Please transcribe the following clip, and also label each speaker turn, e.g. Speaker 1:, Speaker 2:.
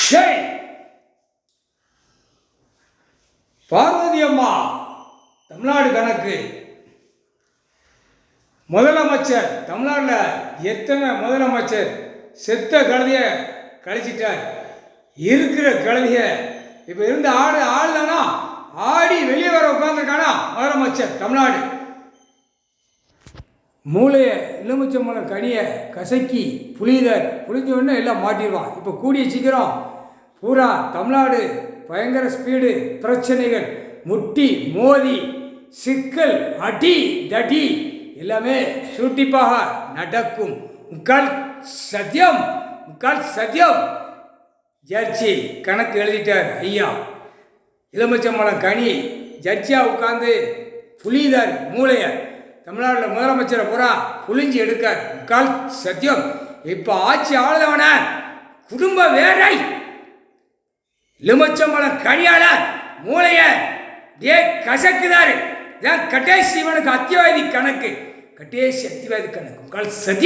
Speaker 1: ஜெய் பார்வதி அம்மா. தமிழ்நாடு கணக்கு முதலமைச்சர் தமிழ்நாட்டில் எத்தனை முதலமைச்சர் செத்த கழுதிய கழிச்சிட்டார். இருக்கிற கழுதிய இப்போ இருந்த ஆள் தானா ஆடி வெளியே வர உட்காந்துருக்கானா முதலமைச்சர் தமிழ்நாடு. மூளையை எலுமிச்சம்பழம் கனியை கசக்கி புளிஞ்ச உடனே எல்லாம் மாட்டிடுவான். இப்போ கூடிய சீக்கிரம் பூரா தமிழ்நாடு பயங்கர ஸ்பீடு, பிரச்சனைகள், முட்டி மோதி, சிக்கல், அடி தடி எல்லாமே சுட்டிப்பாக நடக்கும். முக்கால் சத்தியம் ஜட்ஜி கணக்கு எழுதிட்டார் ஐயா. எலுமிச்சம்பழம் கனி ஜட்ஜியாக உட்காந்து புளிதார் மூளையை. தமிழ்நாட்டில் முதலமைச்சரை பூரா புளிஞ்சு எடுக்கார். முக்கால் சத்தியம். இப்போ ஆட்சி ஆளுதவன குடும்ப வேலை எலுமிச்சம்பழம் கனியால மூளைய கசக்குதாரு. கட்டேசி இவனுக்கு அத்தியாவதி கணக்கு, முக்கால் சத்தியம்.